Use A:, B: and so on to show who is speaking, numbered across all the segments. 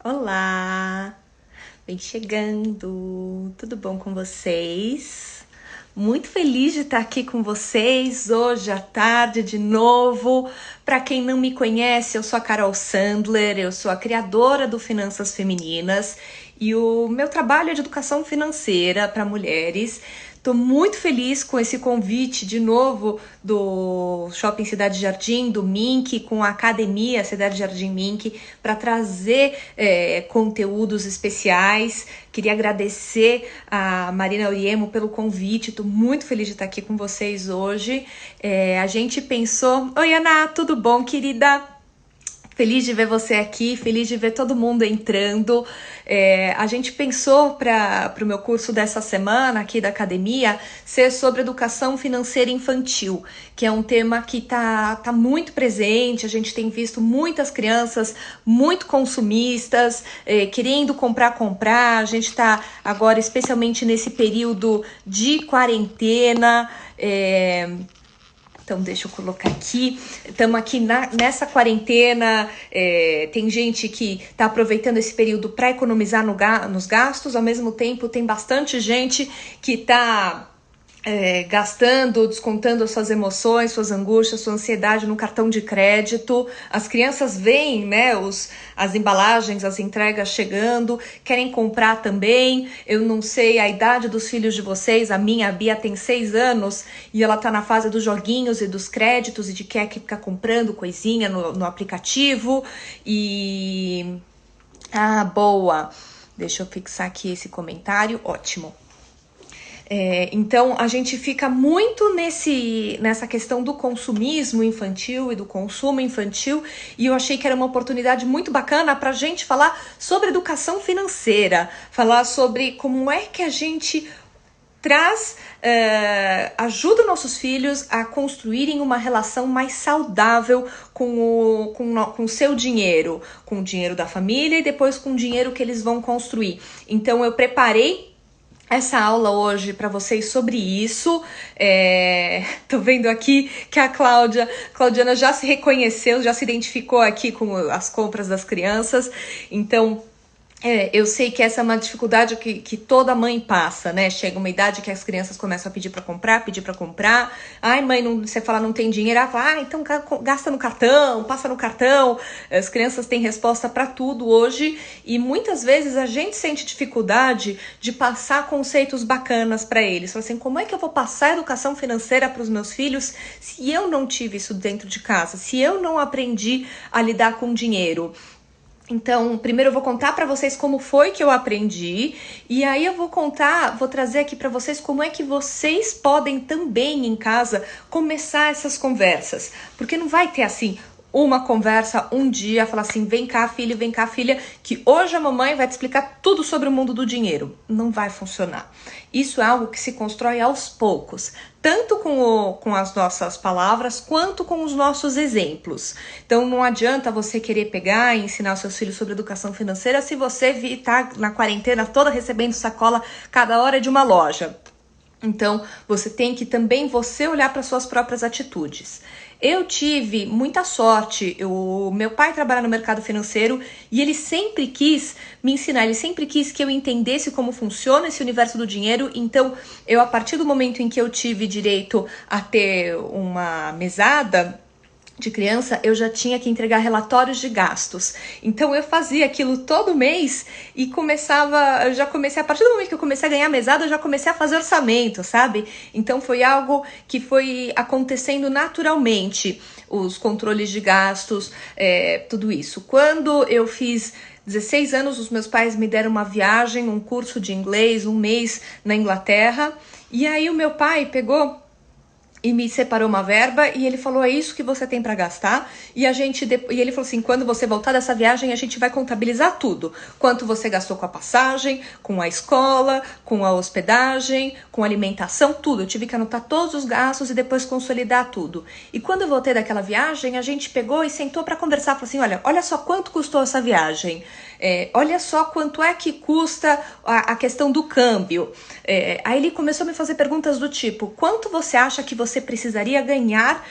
A: Olá! Vem chegando! Tudo bom com vocês? Muito feliz de estar aqui com vocês hoje à tarde de novo. Para quem não me conhece, eu sou a Carol Sandler, eu sou a criadora do Finanças Femininas e o meu trabalho é de educação financeira para mulheres. Estou muito feliz com esse convite de novo do Shopping Cidade Jardim, do Mink, com a Academia Cidade Jardim Mink, para trazer conteúdos especiais. Queria agradecer a Marina Uriemo pelo convite, estou muito feliz de estar aqui com vocês hoje. A gente pensou... Oi, Ana, tudo bom, querida? Feliz de ver você aqui, feliz de ver todo mundo entrando. A gente pensou para o meu curso dessa semana aqui da academia ser sobre educação financeira infantil, que é um tema que tá muito presente. A gente tem visto muitas crianças muito consumistas, querendo comprar. A gente está agora, especialmente nesse período de quarentena, então, deixa eu colocar aqui. Estamos aqui nessa quarentena. Tem gente que está aproveitando esse período para economizar nos gastos. Ao mesmo tempo, tem bastante gente que está gastando, descontando as suas emoções, suas angústias, sua ansiedade no cartão de crédito. As crianças veem, né, as embalagens, as entregas chegando, querem comprar também. Eu não sei a idade dos filhos de vocês, a minha, a Bia, tem 6 anos e ela tá na fase dos joguinhos e dos créditos e de quer que ficar comprando coisinha no aplicativo. Boa! Deixa eu fixar aqui esse comentário, ótimo. Então, a gente fica muito nessa questão do consumismo infantil e do consumo infantil, e eu achei que era uma oportunidade muito bacana para a gente falar sobre educação financeira, falar sobre como é que a gente ajuda nossos filhos a construírem uma relação mais saudável com o seu dinheiro, com o dinheiro da família e depois com o dinheiro que eles vão construir. Então, eu preparei essa aula hoje para vocês sobre isso. Tô vendo aqui que a Claudiana já se reconheceu, já se identificou aqui com as compras das crianças. Então, eu sei que essa é uma dificuldade que toda mãe passa, né? Chega uma idade que as crianças começam a pedir para comprar. Ai, mãe, você fala não tem dinheiro. Ela fala, então gasta no cartão, passa no cartão. As crianças têm resposta para tudo hoje e muitas vezes a gente sente dificuldade de passar conceitos bacanas para eles. Fala assim, como é que eu vou passar educação financeira para os meus filhos se eu não tive isso dentro de casa, se eu não aprendi a lidar com dinheiro? Então, primeiro eu vou contar para vocês como foi que eu aprendi e aí eu vou trazer aqui para vocês como é que vocês podem também em casa começar essas conversas, porque não vai ter assim uma conversa um dia, falar assim, vem cá filha, que hoje a mamãe vai te explicar tudo sobre o mundo do dinheiro. Não vai funcionar. Isso é algo que se constrói aos poucos, tanto com as nossas palavras, quanto com os nossos exemplos. Então não adianta você querer pegar e ensinar os seus filhos sobre educação financeira se você tá na quarentena toda recebendo sacola cada hora de uma loja. Então, você tem que também olhar para suas próprias atitudes. Eu tive muita sorte, meu pai trabalha no mercado financeiro e ele sempre quis me ensinar, ele sempre quis que eu entendesse como funciona esse universo do dinheiro. Então, a partir do momento em que eu tive direito a ter uma mesada de criança, eu já tinha que entregar relatórios de gastos. Então eu fazia aquilo todo mês e a partir do momento que eu comecei a ganhar mesada, eu já comecei a fazer orçamento, sabe? Então foi algo que foi acontecendo naturalmente, os controles de gastos, tudo isso. Quando eu fiz 16 anos, os meus pais me deram uma viagem, um curso de inglês, um mês na Inglaterra, e aí o meu pai pegou e me separou uma verba e ele falou, é isso que você tem para gastar. E ele falou assim, quando você voltar dessa viagem, a gente vai contabilizar tudo. Quanto você gastou com a passagem, com a escola, com a hospedagem, com a alimentação, tudo. Eu tive que anotar todos os gastos e depois consolidar tudo. E quando eu voltei daquela viagem, a gente pegou e sentou para conversar. Falou assim, olha só quanto custou essa viagem. Olha só quanto é que custa a questão do câmbio. Aí ele começou a me fazer perguntas do tipo, quanto você acha que você precisaria ganhar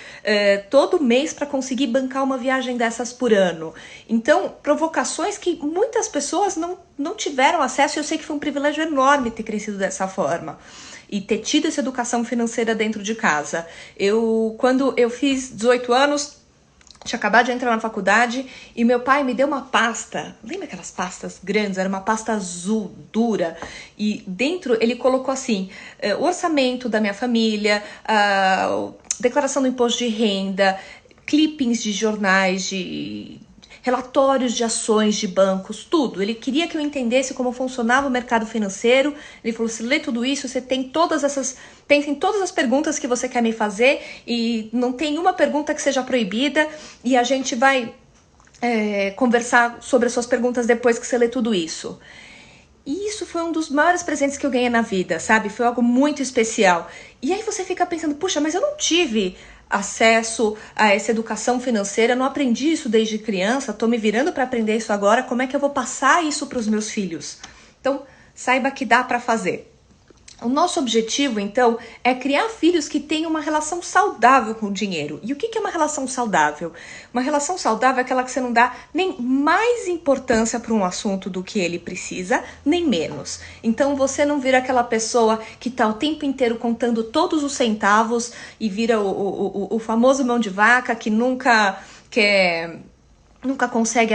A: todo mês para conseguir bancar uma viagem dessas por ano? Então, provocações que muitas pessoas não tiveram acesso, e eu sei que foi um privilégio enorme ter crescido dessa forma e ter tido essa educação financeira dentro de casa. Quando eu fiz 18 anos, tinha acabado de entrar na faculdade e meu pai me deu uma pasta, lembra aquelas pastas grandes? Era uma pasta azul, dura, e dentro ele colocou assim, o orçamento da minha família, a declaração do imposto de renda, clippings de jornais, de relatórios de ações de bancos, tudo. Ele queria que eu entendesse como funcionava o mercado financeiro. Ele falou, se lê tudo isso, você tem pensa em todas as perguntas que você quer me fazer e não tem uma pergunta que seja proibida e a gente vai conversar sobre as suas perguntas depois que você lê tudo isso. E isso foi um dos maiores presentes que eu ganhei na vida, sabe? Foi algo muito especial. E aí você fica pensando, puxa, mas eu não tive acesso a essa educação financeira, não aprendi isso desde criança, tô me virando para aprender isso agora, como é que eu vou passar isso para os meus filhos? Então, saiba que dá para fazer. O nosso objetivo, então, é criar filhos que tenham uma relação saudável com o dinheiro. E o que é uma relação saudável? Uma relação saudável é aquela que você não dá nem mais importância para um assunto do que ele precisa, nem menos. Então, você não vira aquela pessoa que está o tempo inteiro contando todos os centavos e vira o famoso mão de vaca que nunca consegue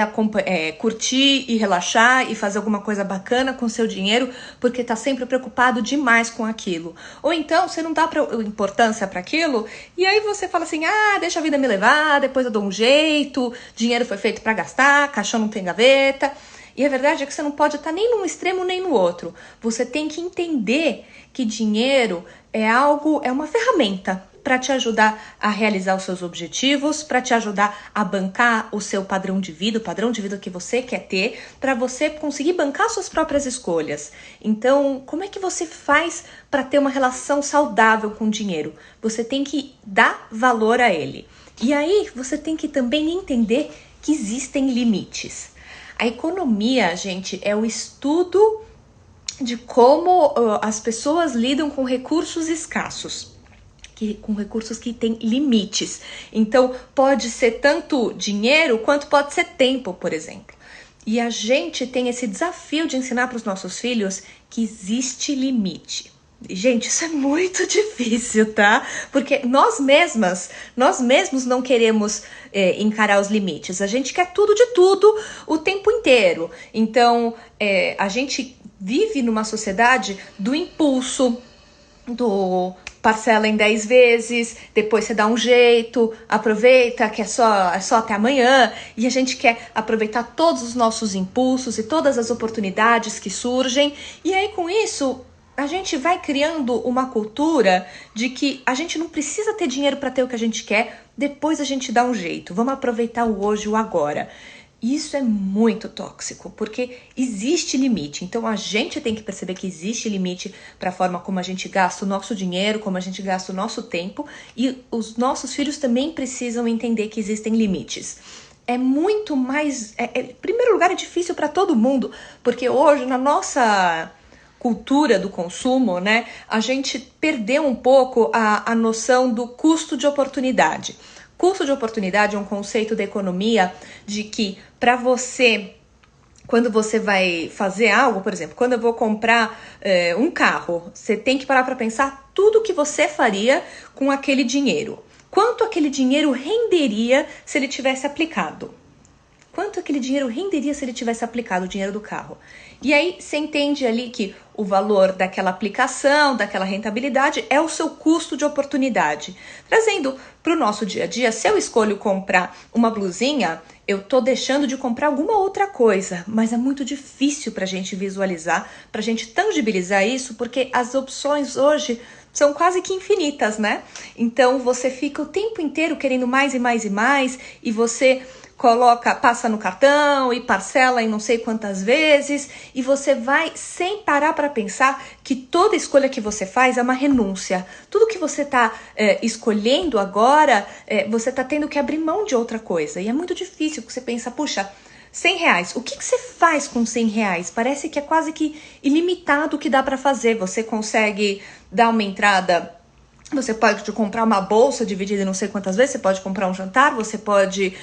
A: curtir e relaxar e fazer alguma coisa bacana com seu dinheiro porque tá sempre preocupado demais com aquilo. Ou então você não dá importância para aquilo e aí você fala assim, deixa a vida me levar, depois eu dou um jeito, dinheiro foi feito para gastar, caixão não tem gaveta. E a verdade é que você não pode estar nem num extremo nem no outro. Você tem que entender que dinheiro é uma ferramenta para te ajudar a realizar os seus objetivos, para te ajudar a bancar o seu padrão de vida, o padrão de vida que você quer ter, para você conseguir bancar suas próprias escolhas. Então, como é que você faz para ter uma relação saudável com o dinheiro? Você tem que dar valor a ele. E aí, você tem que também entender que existem limites. A economia, gente, é o estudo de como as pessoas lidam com recursos escassos. Com recursos que têm limites. Então, pode ser tanto dinheiro quanto pode ser tempo, por exemplo. E a gente tem esse desafio de ensinar para os nossos filhos que existe limite. Gente, isso é muito difícil, tá? Porque nós mesmos não queremos encarar os limites. A gente quer tudo de tudo o tempo inteiro. Então, a gente vive numa sociedade do impulso, do parcela em 10 vezes, depois você dá um jeito, aproveita que é só até amanhã, e a gente quer aproveitar todos os nossos impulsos e todas as oportunidades que surgem, e aí com isso a gente vai criando uma cultura de que a gente não precisa ter dinheiro para ter o que a gente quer, depois a gente dá um jeito, vamos aproveitar o hoje, o agora. Isso é muito tóxico, porque existe limite. Então a gente tem que perceber que existe limite para a forma como a gente gasta o nosso dinheiro, como a gente gasta o nosso tempo, e os nossos filhos também precisam entender que existem limites. É muito mais... em primeiro lugar, é difícil para todo mundo, porque hoje na nossa cultura do consumo, né, a gente perdeu um pouco a noção do custo de oportunidade. Custo de oportunidade é um conceito da economia de que para você, quando você vai fazer algo, por exemplo, quando eu vou comprar um carro, você tem que parar para pensar tudo que você faria com aquele dinheiro. Quanto aquele dinheiro renderia se ele tivesse aplicado? Quanto aquele dinheiro renderia se ele tivesse aplicado o dinheiro do carro? E aí você entende ali que o valor daquela aplicação, daquela rentabilidade é o seu custo de oportunidade. Trazendo para o nosso dia a dia, se eu escolho comprar uma blusinha, eu tô deixando de comprar alguma outra coisa, mas é muito difícil para a gente visualizar, para a gente tangibilizar isso, porque as opções hoje são quase que infinitas, né? Então você fica o tempo inteiro querendo mais e mais e mais, e você passa no cartão e parcela em não sei quantas vezes, e você vai sem parar para pensar que toda escolha que você faz é uma renúncia. Tudo que você está escolhendo agora, você está tendo que abrir mão de outra coisa. E é muito difícil, porque você pensa, puxa, R$ 100. O que você faz com R$ 100? Parece que é quase que ilimitado o que dá para fazer. Você consegue dar uma entrada, você pode comprar uma bolsa dividida em não sei quantas vezes, você pode comprar um jantar, você pode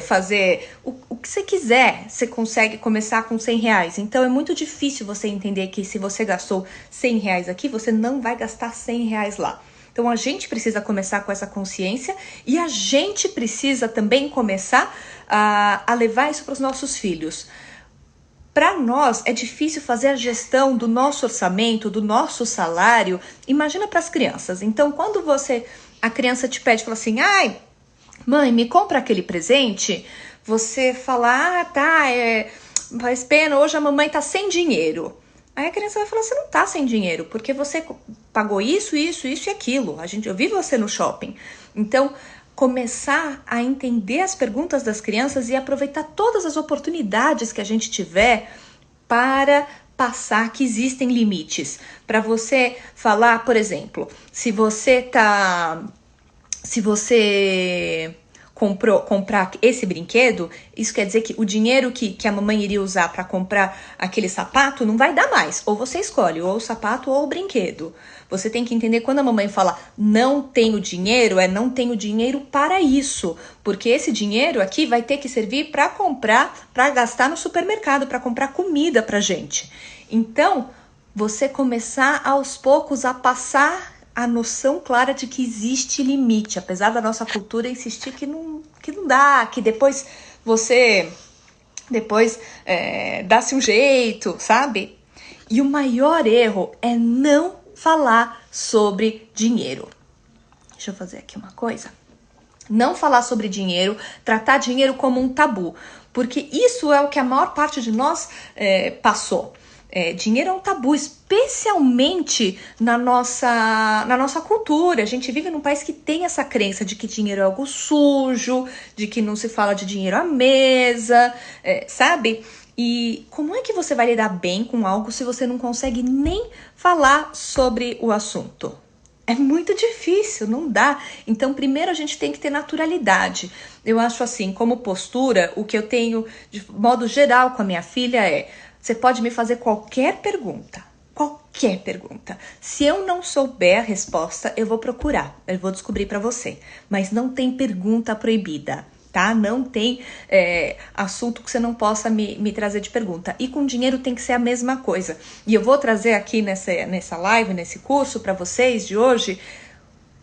A: fazer o que você quiser. Você consegue começar com R$ 100. Então é muito difícil você entender que se você gastou R$ 100 aqui, você não vai gastar R$ 100 lá. Então a gente precisa começar com essa consciência e a gente precisa também começar a levar isso para os nossos filhos. Para nós é difícil fazer a gestão do nosso orçamento, do nosso salário. Imagina para as crianças. Então quando a criança te pede, fala assim, ai, mãe, me compra aquele presente, você fala, tá, faz pena, hoje a mamãe tá sem dinheiro. Aí a criança vai falar, você não tá sem dinheiro, porque você pagou isso e aquilo. Eu vi você no shopping. Então, começar a entender as perguntas das crianças e aproveitar todas as oportunidades que a gente tiver para passar que existem limites. Para você falar, por exemplo, se você comprar esse brinquedo, isso quer dizer que o dinheiro que a mamãe iria usar para comprar aquele sapato não vai dar mais. Ou você escolhe ou o sapato ou o brinquedo. Você tem que entender quando a mamãe fala não tenho dinheiro, não tenho dinheiro para isso. Porque esse dinheiro aqui vai ter que servir para comprar, para gastar no supermercado, para comprar comida pra gente. Então, você começar aos poucos a passar a noção clara de que existe limite, apesar da nossa cultura insistir que não dá, que depois você dá-se um jeito, sabe? E o maior erro é não falar sobre dinheiro. Deixa eu fazer aqui uma coisa. Não falar sobre dinheiro, tratar dinheiro como um tabu, porque isso é o que a maior parte de nós passou. Dinheiro é um tabu, especialmente na nossa cultura. A gente vive num país que tem essa crença de que dinheiro é algo sujo, de que não se fala de dinheiro à mesa, sabe? E como é que você vai lidar bem com algo se você não consegue nem falar sobre o assunto? É muito difícil, não dá. Então, primeiro a gente tem que ter naturalidade. Eu acho assim, como postura, o que eu tenho de modo geral com a minha filha você pode me fazer qualquer pergunta. Qualquer pergunta. Se eu não souber a resposta, eu vou procurar. Eu vou descobrir para você. Mas não tem pergunta proibida, tá? Não tem assunto que você não possa me trazer de pergunta. E com dinheiro tem que ser a mesma coisa. E eu vou trazer aqui nessa live, nesse curso para vocês de hoje,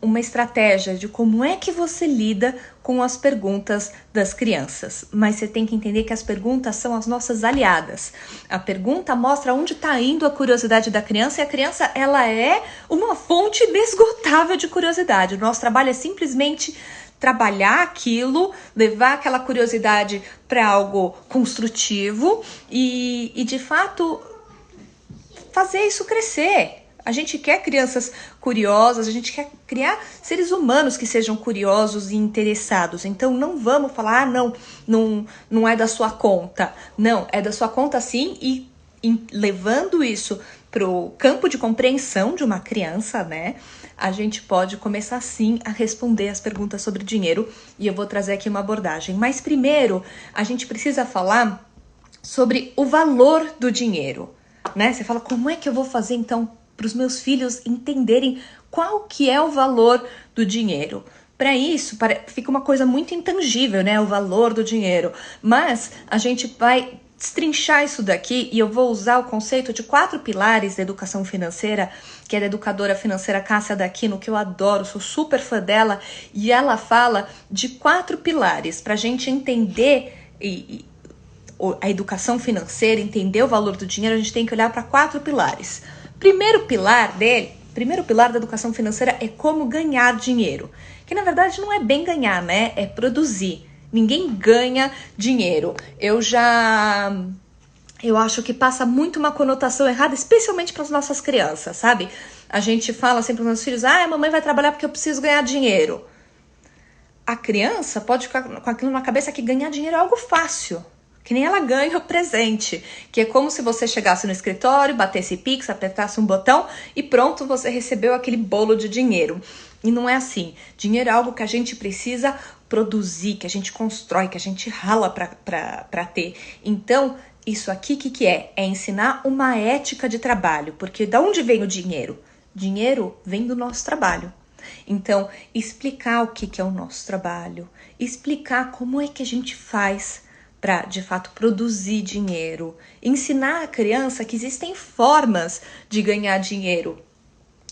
A: uma estratégia de como é que você lida com as perguntas das crianças. Mas você tem que entender que as perguntas são as nossas aliadas. A pergunta mostra onde está indo a curiosidade da criança e a criança ela é uma fonte inesgotável de curiosidade. O nosso trabalho é simplesmente trabalhar aquilo, levar aquela curiosidade para algo construtivo e de fato fazer isso crescer. A gente quer crianças curiosas, a gente quer criar seres humanos que sejam curiosos e interessados. Então não vamos falar, não é da sua conta. Não, é da sua conta sim, e levando isso pro campo de compreensão de uma criança, né? A gente pode começar sim a responder as perguntas sobre dinheiro e eu vou trazer aqui uma abordagem. Mas primeiro, a gente precisa falar sobre o valor do dinheiro, né? Você fala, como é que eu vou fazer então para os meus filhos entenderem qual que é o valor do dinheiro? Para isso, fica uma coisa muito intangível, né? O valor do dinheiro. Mas a gente vai destrinchar isso daqui e eu vou usar o conceito de 4 pilares da educação financeira, que é da educadora financeira Cássia Daquino, que eu adoro, sou super fã dela, e ela fala de 4 pilares para a gente entender a educação financeira, entender o valor do dinheiro. A gente tem que olhar para 4 pilares. Primeiro pilar da educação financeira é como ganhar dinheiro, que na verdade não é bem ganhar, né? É produzir. Ninguém ganha dinheiro. Eu acho que passa muito uma conotação errada, especialmente para as nossas crianças, sabe? A gente fala sempre para os nossos filhos, a mamãe vai trabalhar porque eu preciso ganhar dinheiro. A criança pode ficar com aquilo na cabeça que ganhar dinheiro é algo fácil, que nem ela ganha o presente, que é como se você chegasse no escritório, batesse Pix, apertasse um botão e pronto, você recebeu aquele bolo de dinheiro. E não é assim. Dinheiro é algo que a gente precisa produzir, que a gente constrói, que a gente rala para ter. Então, isso aqui, o que é? É ensinar uma ética de trabalho, porque da onde vem o dinheiro? Dinheiro vem do nosso trabalho. Então, explicar o que é o nosso trabalho, explicar como é que a gente faz para, de fato, produzir dinheiro, ensinar a criança que existem formas de ganhar dinheiro,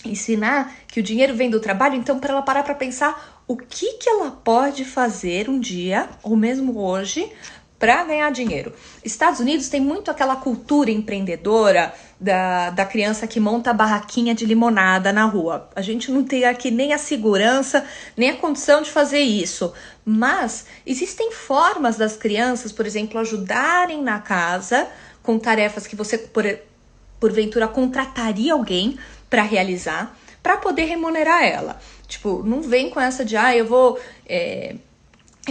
A: ensinar que o dinheiro vem do trabalho, então para ela parar para pensar o que ela pode fazer um dia, ou mesmo hoje, para ganhar dinheiro. Estados Unidos tem muito aquela cultura empreendedora da criança que monta a barraquinha de limonada na rua. A gente não tem aqui nem a segurança, nem a condição de fazer isso. Mas existem formas das crianças, por exemplo, ajudarem na casa com tarefas que você, porventura, contrataria alguém para realizar, para poder remunerar ela. Tipo, não vem com essa de, eu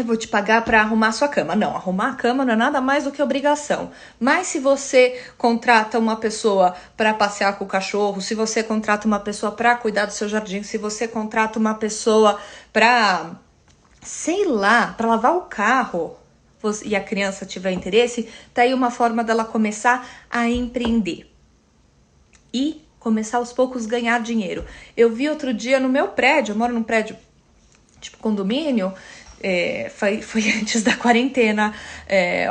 A: vou te pagar para arrumar a sua cama. Não, arrumar a cama não é nada mais do que obrigação. Mas se você contrata uma pessoa para passear com o cachorro, se você contrata uma pessoa para cuidar do seu jardim, se você contrata uma pessoa para, sei lá, para lavar o carro, e a criança tiver interesse, tá aí uma forma dela começar a empreender. E começar aos poucos a ganhar dinheiro. Eu vi outro dia no meu prédio, eu moro num prédio tipo condomínio, foi antes da quarentena,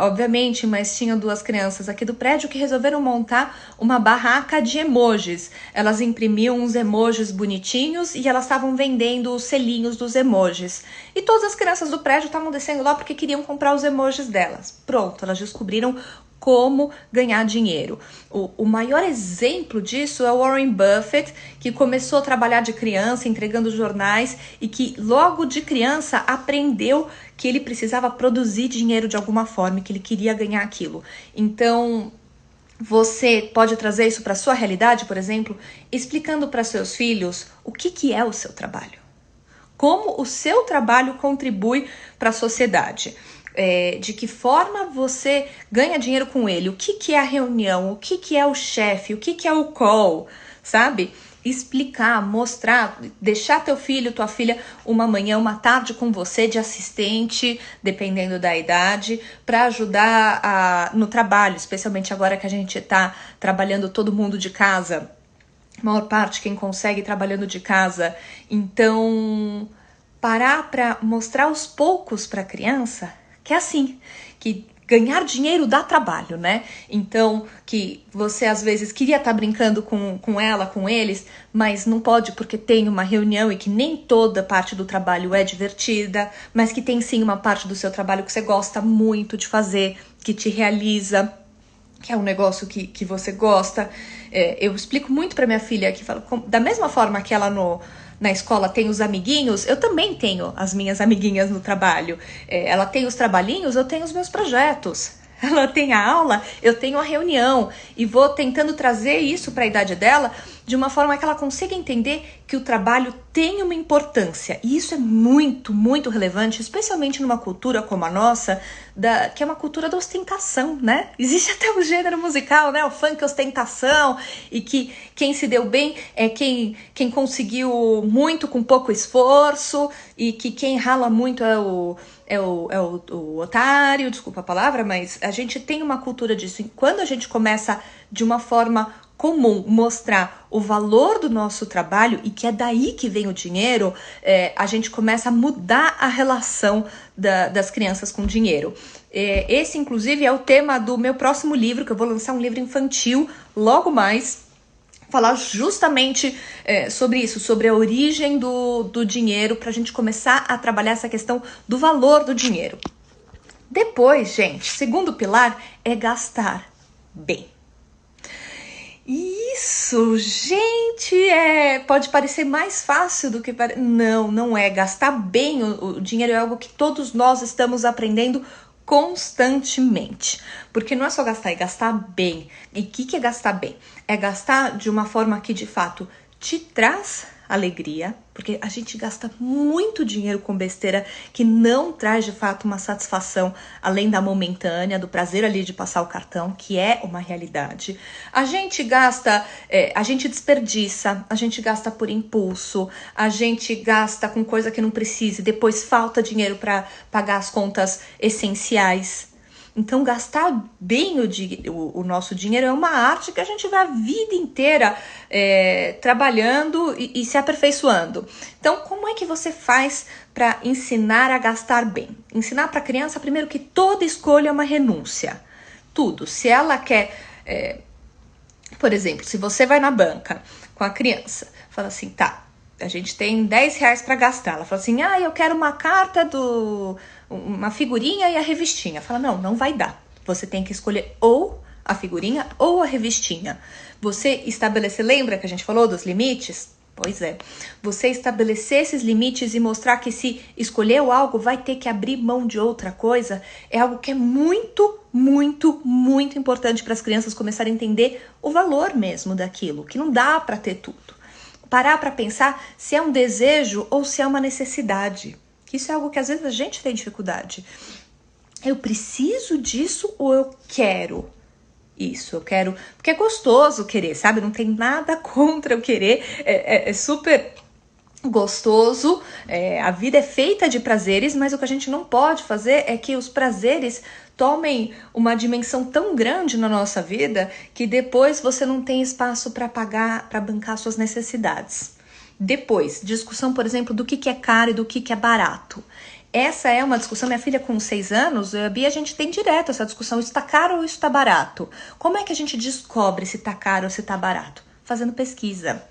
A: obviamente, mas tinha 2 crianças aqui do prédio que resolveram montar uma barraca de emojis. Elas imprimiam uns emojis bonitinhos e elas estavam vendendo os selinhos dos emojis. E todas as crianças do prédio estavam descendo lá porque queriam comprar os emojis delas. Pronto, elas descobriram como ganhar dinheiro. O maior exemplo disso é o Warren Buffett, que começou a trabalhar de criança, entregando jornais, e que logo de criança aprendeu que ele precisava produzir dinheiro de alguma forma, que ele queria ganhar aquilo. Então, você pode trazer isso para a sua realidade, por exemplo, explicando para seus filhos o que é o seu trabalho. Como o seu trabalho contribui para a sociedade. De que forma você ganha dinheiro com ele, o que é a reunião, o que é o chefe, o que é o call, sabe? Explicar, mostrar, deixar teu filho, tua filha uma manhã, uma tarde com você de assistente, dependendo da idade, para ajudar no trabalho, especialmente agora que a gente tá trabalhando todo mundo de casa, a maior parte quem consegue trabalhando de casa. Então, parar para mostrar aos poucos para a criança que é assim, que ganhar dinheiro dá trabalho, né? Então, que você às vezes queria estar brincando com ela, com eles, mas não pode porque tem uma reunião e que nem toda parte do trabalho é divertida, mas que tem sim uma parte do seu trabalho que você gosta muito de fazer, que te realiza, que é um negócio que você gosta. Eu explico muito para minha filha, que fala, da mesma forma que ela na escola tem os amiguinhos, eu também tenho as minhas amiguinhas no trabalho. Ela tem os trabalhinhos, eu tenho os meus projetos. Ela tem a aula, eu tenho a reunião. E vou tentando trazer isso para a idade dela de uma forma que ela consiga entender que o trabalho tem uma importância. E isso é muito, muito relevante, especialmente numa cultura como a nossa, que é uma cultura da ostentação, né? Existe até um gênero musical, né? O funk ostentação, e que quem se deu bem é quem conseguiu muito com pouco esforço, e que quem rala muito é o otário, desculpa a palavra, mas a gente tem uma cultura disso. E quando a gente começa de uma forma comum mostrar o valor do nosso trabalho e que é daí que vem o dinheiro, a gente começa a mudar a relação das crianças com o dinheiro. Esse, inclusive, é o tema do meu próximo livro, que eu vou lançar um livro infantil logo mais, falar justamente sobre isso, sobre a origem do dinheiro, para a gente começar a trabalhar essa questão do valor do dinheiro. Depois, gente, segundo pilar é gastar bem. Isso, gente, pode parecer mais fácil do que... Não é. Gastar bem o dinheiro é algo que todos nós estamos aprendendo constantemente. Porque não é só gastar, é gastar bem. E o que é gastar bem? É gastar de uma forma que, de fato, te traz alegria, porque a gente gasta muito dinheiro com besteira que não traz de fato uma satisfação além da momentânea, do prazer ali de passar o cartão, que é uma realidade. A gente gasta, a gente desperdiça, a gente gasta por impulso, a gente gasta com coisa que não precisa e depois falta dinheiro para pagar as contas essenciais. Então, gastar bem o nosso dinheiro é uma arte que a gente vai a vida inteira trabalhando e se aperfeiçoando. Então, como é que você faz para ensinar a gastar bem? Ensinar para a criança, primeiro, que toda escolha é uma renúncia. Tudo. Se ela quer... por exemplo, se você vai na banca com a criança, fala assim, tá, a gente tem R$10 para gastar. Ela fala assim, eu quero uma carta uma figurinha e a revistinha. Fala, não vai dar. Você tem que escolher ou a figurinha ou a revistinha. Você estabelecer, lembra que a gente falou dos limites? Pois é. Você estabelecer esses limites e mostrar que se escolheu algo, vai ter que abrir mão de outra coisa, é algo que é muito, muito, muito importante para as crianças começarem a entender o valor mesmo daquilo, que não dá para ter tudo. Parar para pensar se é um desejo ou se é uma necessidade. Isso é algo que às vezes a gente tem dificuldade. Eu preciso disso ou eu quero isso? Eu quero... Porque é gostoso querer, sabe? Não tem nada contra eu querer. É super gostoso. A vida é feita de prazeres, mas o que a gente não pode fazer é que os prazeres tomem uma dimensão tão grande na nossa vida que depois você não tem espaço para pagar, para bancar suas necessidades. Depois, discussão, por exemplo, do que é caro e do que é barato. Essa é uma discussão, minha filha com 6 anos, eu e a Bia, a gente tem direto essa discussão, isso tá caro ou isso tá barato? Como é que a gente descobre se tá caro ou se tá barato? Fazendo pesquisa,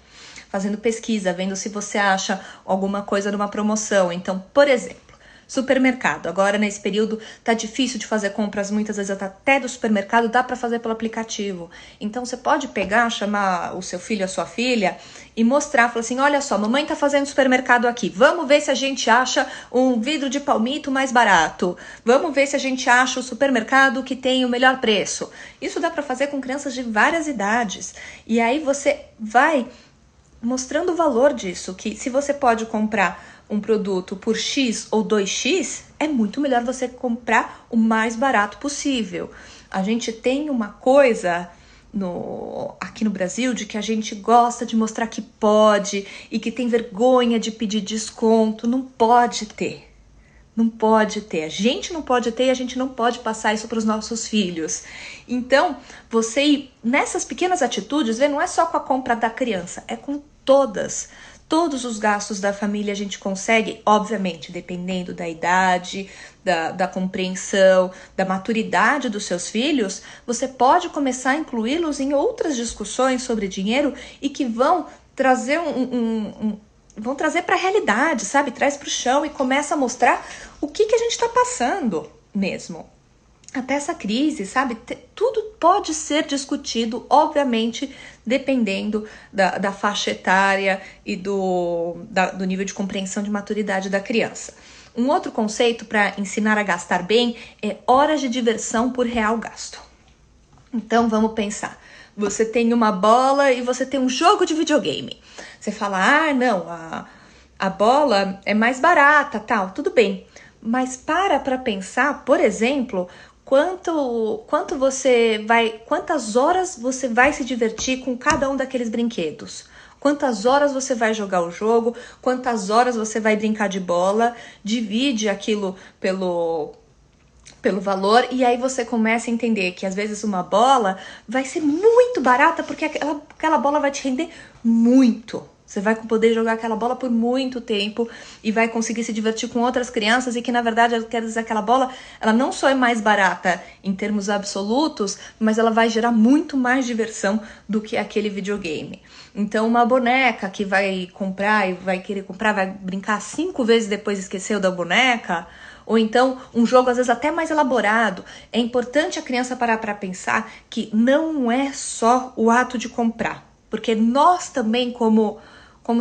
A: vendo se você acha alguma coisa numa promoção. Então, por exemplo, supermercado. Agora, nesse período, tá difícil de fazer compras, muitas vezes até do supermercado, dá para fazer pelo aplicativo. Então, você pode pegar, chamar o seu filho, a sua filha e mostrar, falar assim, olha só, mamãe tá fazendo supermercado aqui, vamos ver se a gente acha um vidro de palmito mais barato, vamos ver se a gente acha o supermercado que tem o melhor preço. Isso dá para fazer com crianças de várias idades. E aí você vai mostrando o valor disso, que se você pode comprar um produto por X ou 2X, é muito melhor você comprar o mais barato possível. A gente tem uma coisa aqui no Brasil de que a gente gosta de mostrar que pode e que tem vergonha de pedir desconto. Não pode ter. Não pode ter. A gente não pode ter e a gente não pode passar isso para os nossos filhos. Então, você ir nessas pequenas atitudes, não é só com a compra da criança, é com todos os gastos da família a gente consegue, obviamente, dependendo da idade, da compreensão, da maturidade dos seus filhos, você pode começar a incluí-los em outras discussões sobre dinheiro e que vão trazer vão trazer para a realidade, sabe? Traz para o chão e começa a mostrar o que a gente está passando mesmo. Até essa crise, sabe? Tudo pode ser discutido, obviamente, dependendo da faixa etária e do nível de compreensão de maturidade da criança. Um outro conceito para ensinar a gastar bem é horas de diversão por real gasto. Então, vamos pensar. Você tem uma bola e você tem um jogo de videogame. Você fala, não, a bola é mais barata, tal, tudo bem. Mas para pensar, por exemplo, quantas horas você vai se divertir com cada um daqueles brinquedos? Quantas horas você vai jogar o jogo? Quantas horas você vai brincar de bola? Divide aquilo pelo valor e aí você começa a entender que às vezes uma bola vai ser muito barata porque aquela bola vai te render muito. Você vai poder jogar aquela bola por muito tempo e vai conseguir se divertir com outras crianças e que, na verdade, quer dizer, aquela bola, ela não só é mais barata em termos absolutos, mas ela vai gerar muito mais diversão do que aquele videogame. Então, uma boneca que vai comprar e vai querer comprar, vai brincar 5 vezes depois esqueceu da boneca, ou então um jogo às vezes até mais elaborado. É importante a criança parar para pensar que não é só o ato de comprar, porque nós também, como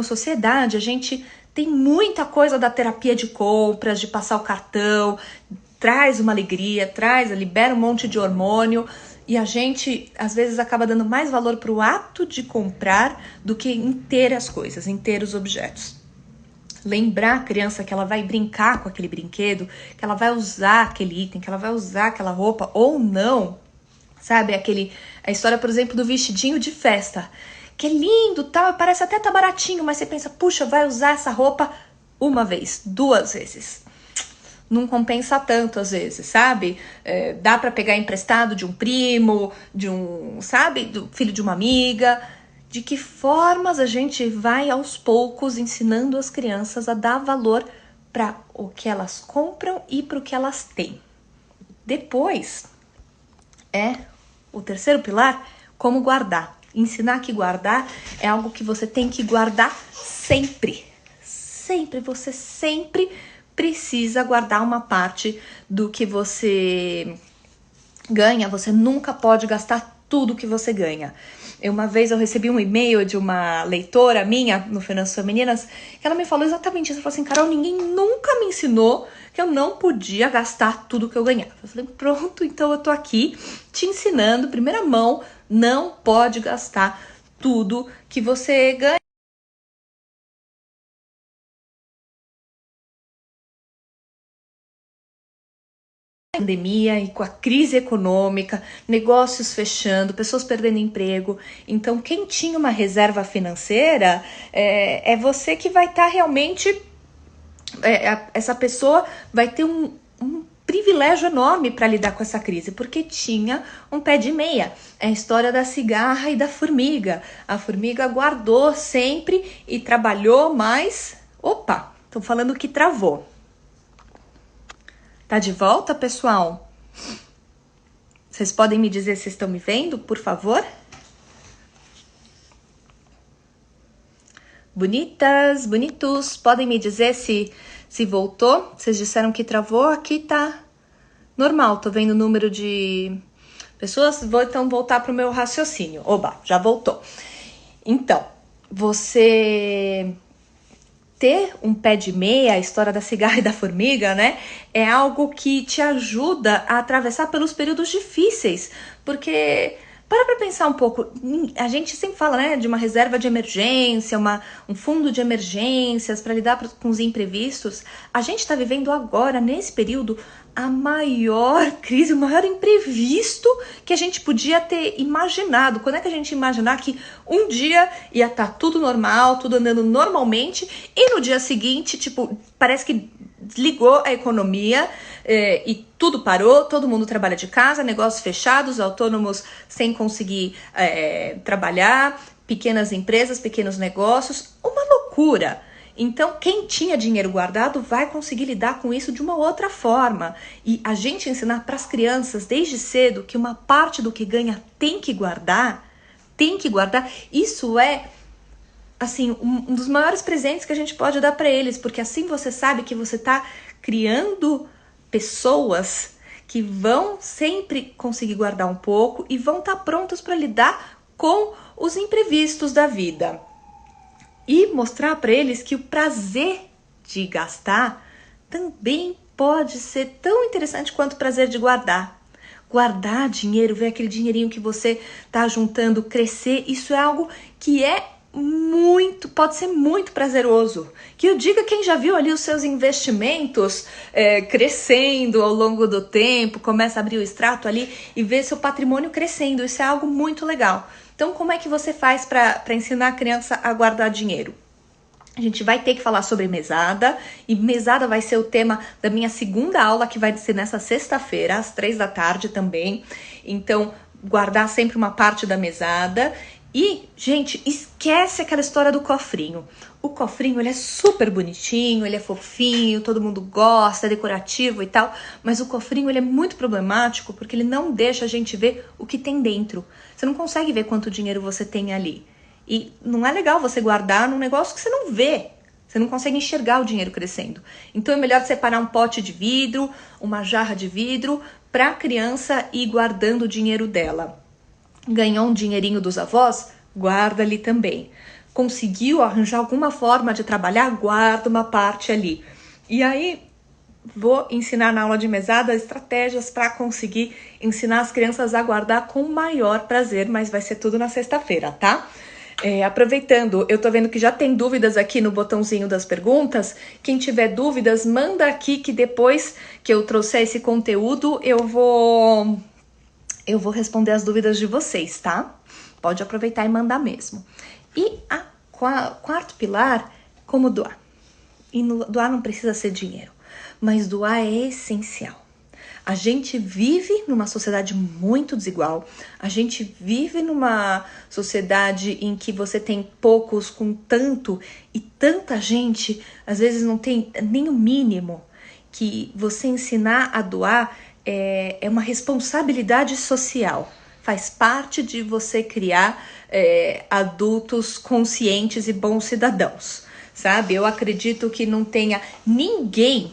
A: sociedade, a gente tem muita coisa da terapia de compras, de passar o cartão, traz uma alegria, libera um monte de hormônio, E a gente, às vezes, acaba dando mais valor para o ato de comprar do que em ter as coisas, em ter os objetos. Lembrar a criança que ela vai brincar com aquele brinquedo, que ela vai usar aquele item, que ela vai usar aquela roupa ou não, sabe? A história, por exemplo, do vestidinho de festa, que é lindo, tal, parece até tá baratinho, mas você pensa, puxa, vai usar essa roupa uma vez, 2 vezes. Não compensa tanto às vezes, sabe? Dá pra pegar emprestado de um primo, sabe? Do filho de uma amiga. De que formas a gente vai aos poucos ensinando as crianças a dar valor para o que elas compram e para o que elas têm. Depois, o terceiro pilar, como guardar. Ensinar que guardar é algo que você tem que guardar sempre. Sempre, você sempre precisa guardar uma parte do que você ganha. Você nunca pode gastar tudo que você ganha. Uma vez eu recebi um e-mail de uma leitora minha no Finanças Femininas, que ela me falou exatamente isso. Ela falou assim, Carol, ninguém nunca me ensinou que eu não podia gastar tudo que eu ganhava. Eu falei, pronto, então eu tô aqui te ensinando, primeira mão, não pode gastar tudo que você ganha. Pandemia e com a crise econômica, negócios fechando, pessoas perdendo emprego. Então, quem tinha uma reserva financeira é você que vai estar realmente... essa pessoa vai ter um privilégio enorme para lidar com essa crise, porque tinha um pé de meia. É a história da cigarra e da formiga. A formiga guardou sempre e trabalhou, mas... Opa, tô falando que travou. Tá de volta, pessoal? Vocês podem me dizer se estão me vendo, por favor? Bonitas, bonitos, podem me dizer se voltou? Vocês disseram que travou, aqui tá normal, tô vendo o número de pessoas. Vou então voltar pro meu raciocínio. Oba, já voltou. Então, você... ter um pé de meia, a história da cigarra e da formiga, né? É algo que te ajuda a atravessar pelos períodos difíceis. Porque, para pra pensar um pouco, a gente sempre fala, né, de uma reserva de emergência, um fundo de emergências para lidar com os imprevistos. A gente tá vivendo agora, nesse período, a maior crise, o maior imprevisto que a gente podia ter imaginado. Quando é que a gente ia imaginar que um dia ia estar tudo normal, tudo andando normalmente, e no dia seguinte, tipo, parece que desligou a economia e tudo parou, todo mundo trabalha de casa, negócios fechados, autônomos sem conseguir trabalhar, pequenas empresas, pequenos negócios, uma loucura. Então, quem tinha dinheiro guardado vai conseguir lidar com isso de uma outra forma. E a gente ensinar para as crianças desde cedo que uma parte do que ganha tem que guardar, isso é, assim, um dos maiores presentes que a gente pode dar para eles, porque assim você sabe que você está criando pessoas que vão sempre conseguir guardar um pouco e vão estar prontos para lidar com os imprevistos da vida. E mostrar para eles que o prazer de gastar também pode ser tão interessante quanto o prazer de guardar. Guardar dinheiro, ver aquele dinheirinho que você está juntando crescer, isso é algo que pode ser muito prazeroso. Que eu diga quem já viu ali os seus investimentos crescendo ao longo do tempo, começa a abrir o extrato ali e ver seu patrimônio crescendo, isso é algo muito legal. Então, como é que você faz para ensinar a criança a guardar dinheiro? A gente vai ter que falar sobre mesada, e mesada vai ser o tema da minha segunda aula, que vai ser nessa sexta-feira, às 15h também. Então, guardar sempre uma parte da mesada. E, gente, esquece aquela história do cofrinho. O cofrinho, ele é super bonitinho, ele é fofinho, todo mundo gosta, é decorativo e tal, mas o cofrinho, ele é muito problemático porque ele não deixa a gente ver o que tem dentro. Você não consegue ver quanto dinheiro você tem ali. E não é legal você guardar num negócio que você não vê. Você não consegue enxergar o dinheiro crescendo. Então é melhor separar um pote de vidro, uma jarra de vidro, para a criança ir guardando o dinheiro dela. Ganhou um dinheirinho dos avós? Guarda ali também. Conseguiu arranjar alguma forma de trabalhar? Guarda uma parte ali. E aí, vou ensinar na aula de mesada estratégias para conseguir ensinar as crianças a guardar com o maior prazer, mas vai ser tudo na sexta-feira, tá? Aproveitando, eu tô vendo que já tem dúvidas aqui no botãozinho das perguntas. Quem tiver dúvidas, manda aqui que depois que eu trouxer esse conteúdo, eu vou responder as dúvidas de vocês, tá? Pode aproveitar e mandar mesmo. E a quarto pilar, como doar. E doar não precisa ser dinheiro, mas doar é essencial. A gente vive numa sociedade muito desigual, a gente vive numa sociedade em que você tem poucos com tanto, e tanta gente, às vezes não tem nem o mínimo, que você ensinar a doar é uma responsabilidade social. Faz parte de você criar adultos conscientes e bons cidadãos, sabe? Eu acredito que não tenha ninguém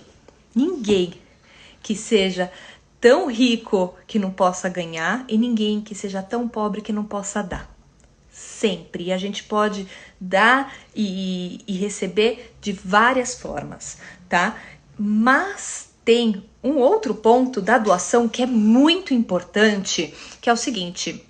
A: que seja tão rico que não possa ganhar e ninguém que seja tão pobre que não possa dar. Sempre. E a gente pode dar e receber de várias formas, tá? Mas tem um outro ponto da doação que é muito importante, que é o seguinte: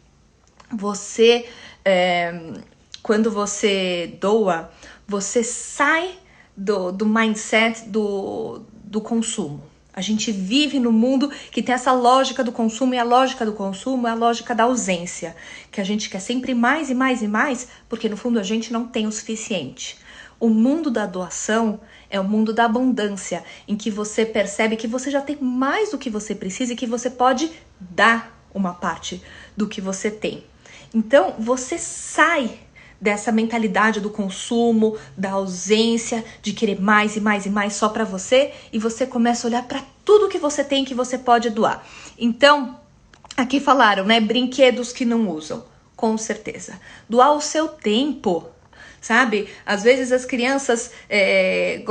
A: quando você doa, você sai do mindset do consumo. A gente vive num mundo que tem essa lógica do consumo, e a lógica do consumo é a lógica da ausência, que a gente quer sempre mais e mais e mais, porque no fundo a gente não tem o suficiente. O mundo da doação é o mundo da abundância, em que você percebe que você já tem mais do que você precisa e que você pode dar uma parte do que você tem. Então, você sai dessa mentalidade do consumo, da ausência, de querer mais e mais e mais só para você, e você começa a olhar para tudo que você tem que você pode doar. Então, aqui falaram, né, brinquedos que não usam, com certeza. Doar o seu tempo, sabe? Às vezes as crianças,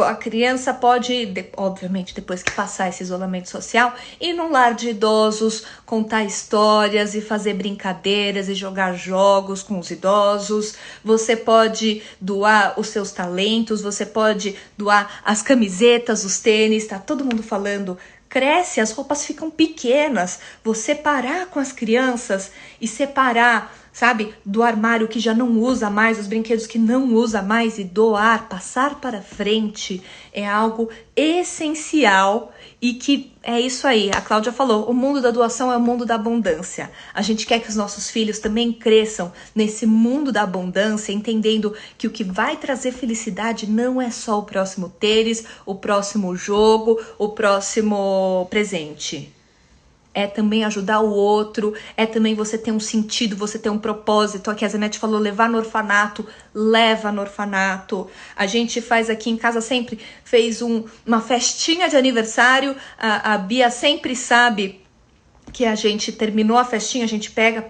A: a criança pode, obviamente, depois que passar esse isolamento social, ir num lar de idosos, contar histórias e fazer brincadeiras e jogar jogos com os idosos. Você pode doar os seus talentos, você pode doar as camisetas, os tênis, tá todo mundo falando. Cresce, as roupas ficam pequenas. Você parar com as crianças e separar, sabe, do armário que já não usa mais, os brinquedos que não usa mais, e doar, passar para frente, é algo essencial. E que é isso aí, a Cláudia falou, o mundo da doação é o mundo da abundância. A gente quer que os nossos filhos também cresçam nesse mundo da abundância, entendendo que o que vai trazer felicidade não é só o próximo tênis, o próximo jogo, o próximo presente. É também ajudar o outro, é também você ter um sentido, você ter um propósito. Aqui a Zenete falou, levar no orfanato, leva no orfanato. A gente faz aqui em casa sempre, fez uma festinha de aniversário, a Bia sempre sabe que a gente terminou a festinha, a gente pega,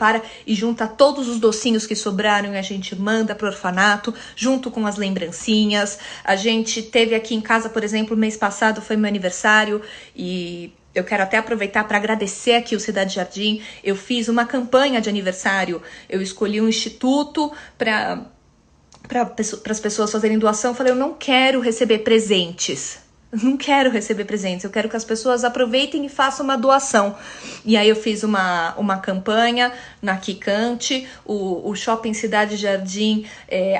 A: e junta todos os docinhos que sobraram e a gente manda pro orfanato, junto com as lembrancinhas. A gente teve aqui em casa, por exemplo, mês passado foi meu aniversário, e eu quero até aproveitar para agradecer aqui o Cidade Jardim. Eu fiz uma campanha de aniversário, eu escolhi um instituto para as pessoas fazerem doação. Eu falei, eu não quero receber presentes. Não quero receber presentes, eu quero que as pessoas aproveitem e façam uma doação. E aí eu fiz uma campanha na Quicante, o Shopping Cidade Jardim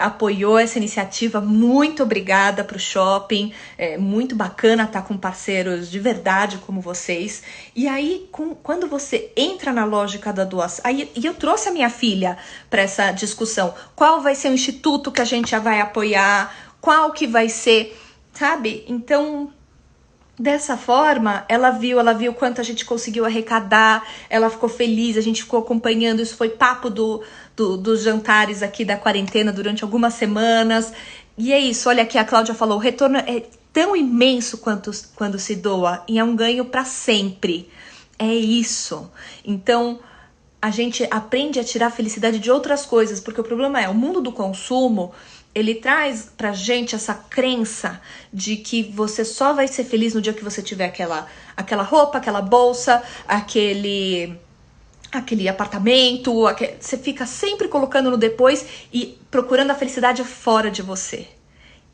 A: apoiou essa iniciativa. Muito obrigada pro shopping, muito bacana estar com parceiros de verdade como vocês. E aí, quando você entra na lógica da doação, e eu trouxe a minha filha para essa discussão, qual vai ser o instituto que a gente já vai apoiar, qual que vai ser... Sabe? Então, dessa forma, ela viu quanto a gente conseguiu arrecadar, ela ficou feliz, a gente ficou acompanhando, isso foi papo dos jantares aqui da quarentena durante algumas semanas. E é isso, olha aqui, a Cláudia falou, o retorno é tão imenso quando se doa, e é um ganho para sempre. É isso. Então, a gente aprende a tirar felicidade de outras coisas, porque o problema é, o mundo do consumo... ele traz pra gente essa crença de que você só vai ser feliz no dia que você tiver aquela roupa, aquela bolsa, aquele apartamento. Você fica sempre colocando no depois e procurando a felicidade fora de você.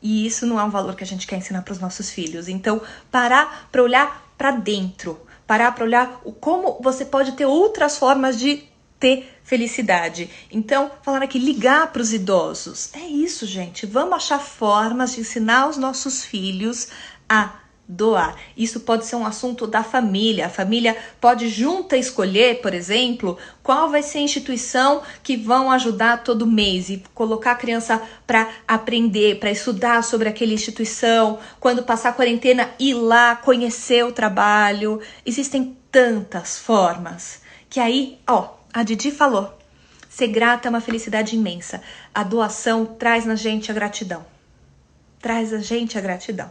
A: E isso não é um valor que a gente quer ensinar para os nossos filhos. Então, parar para olhar para dentro, parar para olhar como você pode ter outras formas de ter felicidade. Então, falar aqui, ligar para os idosos. É isso, gente. Vamos achar formas de ensinar os nossos filhos a doar. Isso pode ser um assunto da família. A família pode junta escolher, por exemplo, qual vai ser a instituição que vão ajudar todo mês e colocar a criança para aprender, para estudar sobre aquela instituição. Quando passar a quarentena, ir lá conhecer o trabalho. Existem tantas formas que aí, a Didi falou, ser grata é uma felicidade imensa. A doação traz na gente a gratidão. Traz a gente a gratidão.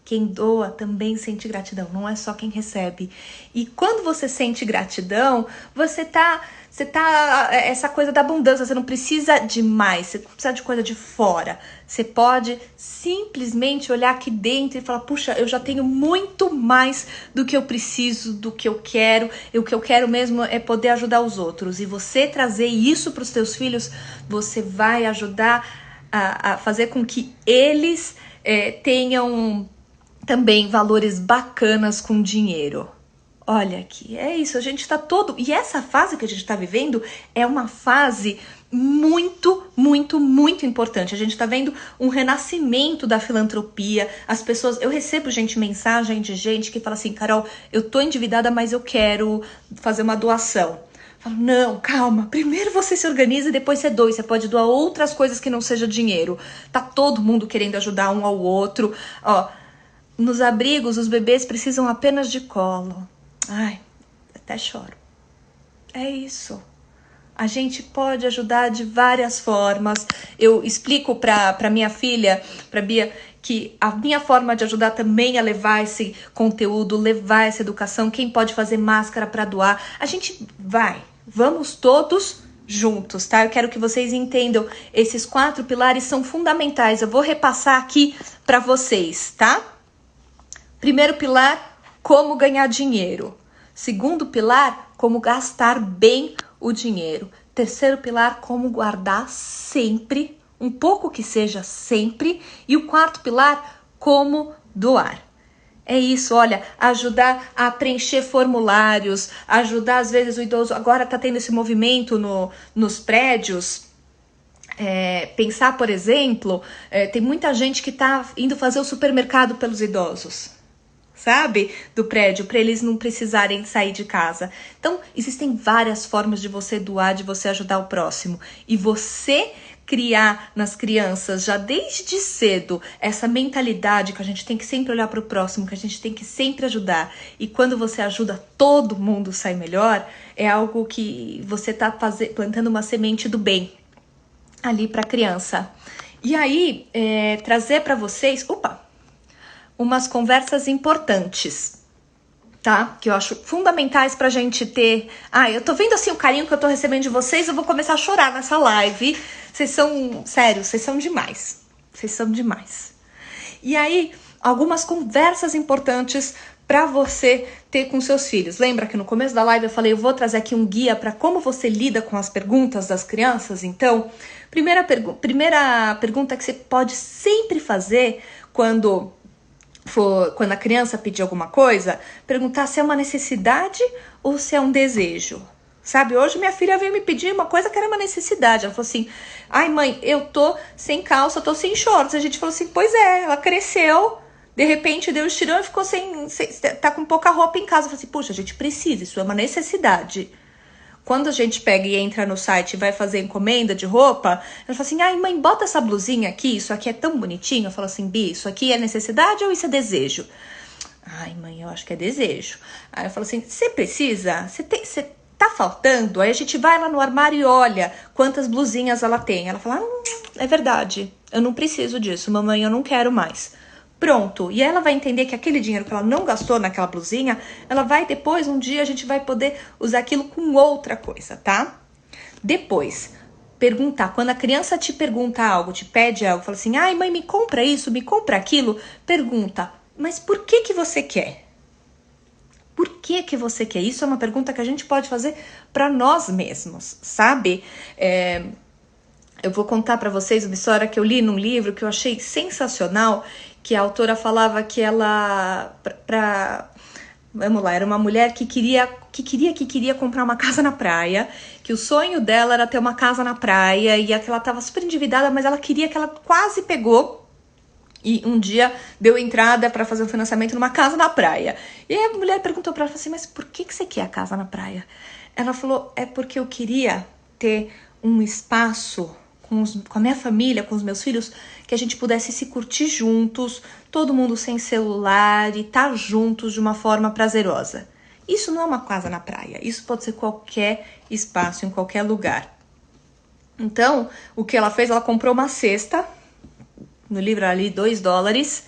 A: Quem doa também sente gratidão, não é só quem recebe. E quando você sente gratidão, você tá essa coisa da abundância, você não precisa de mais, você não precisa de coisa de fora. Você pode simplesmente olhar aqui dentro e falar, puxa, eu já tenho muito mais do que eu preciso, do que eu quero. E o que eu quero mesmo é poder ajudar os outros. E você trazer isso para os teus filhos, você vai ajudar a fazer com que eles tenham também valores bacanas com dinheiro. Olha aqui, é isso, a gente tá todo... E essa fase que a gente tá vivendo é uma fase muito, muito, muito importante. A gente tá vendo um renascimento da filantropia. As pessoas... Eu recebo, mensagem de gente que fala assim, Carol, eu tô endividada, mas eu quero fazer uma doação. Eu falo, não, calma, primeiro você se organiza e depois você doa. Você pode doar outras coisas que não seja dinheiro. Tá todo mundo querendo ajudar um ao outro. Nos abrigos, os bebês precisam apenas de colo. Ai, até choro. É isso. A gente pode ajudar de várias formas. Eu explico pra minha filha, pra Bia, que a minha forma de ajudar também é levar esse conteúdo, levar essa educação. Quem pode fazer máscara pra doar? A gente vamos todos juntos, tá? Eu quero que vocês entendam. Esses 4 pilares são fundamentais. Eu vou repassar aqui pra vocês, tá? Primeiro pilar, como ganhar dinheiro. Segundo pilar, como gastar bem o dinheiro. Terceiro pilar, como guardar sempre, um pouco que seja sempre. E o quarto pilar, como doar. É isso, olha, ajudar a preencher formulários, ajudar às vezes o idoso, agora tá tendo esse movimento nos prédios. Pensar, por exemplo, tem muita gente que tá indo fazer o supermercado pelos idosos. Sabe? Do prédio, para eles não precisarem sair de casa. Então, existem várias formas de você doar, de você ajudar o próximo. E você criar nas crianças, já desde cedo, essa mentalidade que a gente tem que sempre olhar para o próximo, que a gente tem que sempre ajudar. E quando você ajuda, todo mundo sai melhor, é algo que você tá plantando uma semente do bem ali para a criança. E aí, trazer para vocês... umas conversas importantes, tá? Que eu acho fundamentais pra gente ter... eu tô vendo assim o carinho que eu tô recebendo de vocês, eu vou começar a chorar nessa live. Vocês são... Sério, vocês são demais. Vocês são demais. E aí, algumas conversas importantes pra você ter com seus filhos. Lembra que no começo da live eu falei, eu vou trazer aqui um guia pra como você lida com as perguntas das crianças? Então, primeira pergunta que você pode sempre fazer quando a criança pedir alguma coisa, perguntar se é uma necessidade ou se é um desejo. Sabe, hoje minha filha veio me pedir uma coisa que era uma necessidade. Ela falou assim, ai mãe, eu tô sem calça, tô sem shorts. A gente falou assim, pois é, ela cresceu, de repente deu um estirão e ficou tá com pouca roupa em casa. Eu falei assim, puxa, a gente precisa, isso é uma necessidade. Quando a gente pega e entra no site e vai fazer encomenda de roupa, ela fala assim, ai mãe, bota essa blusinha aqui, isso aqui é tão bonitinho. Eu falo assim, Bi, isso aqui é necessidade ou isso é desejo? Ai mãe, eu acho que é desejo. Aí eu falo assim, você precisa? Você tá faltando? Aí a gente vai lá no armário e olha quantas blusinhas ela tem. Ela fala, é verdade, eu não preciso disso, mamãe, eu não quero mais. Pronto, e ela vai entender que aquele dinheiro que ela não gastou naquela blusinha, ela vai depois, um dia a gente vai poder usar aquilo com outra coisa, tá? Depois, perguntar, quando a criança te pergunta algo, te pede algo, fala assim, ai mãe, me compra isso, me compra aquilo, pergunta, mas por que você quer? Por que você quer? Isso é uma pergunta que a gente pode fazer para nós mesmos, sabe? Eu vou contar para vocês uma história que eu li num livro que eu achei sensacional, que a autora falava que ela, vamos lá, era uma mulher que queria comprar uma casa na praia, que o sonho dela era ter uma casa na praia, e que ela estava super endividada, mas ela queria, que ela quase pegou, e um dia deu entrada para fazer um financiamento numa casa na praia. E aí a mulher perguntou para ela, assim, mas por que você quer a casa na praia? Ela falou, é porque eu queria ter um espaço com a minha família, com os meus filhos, que a gente pudesse se curtir juntos, todo mundo sem celular e estar juntos de uma forma prazerosa. Isso não é uma casa na praia, isso pode ser qualquer espaço, em qualquer lugar. Então, o que ela fez? Ela comprou uma cesta, no livro ali, $2,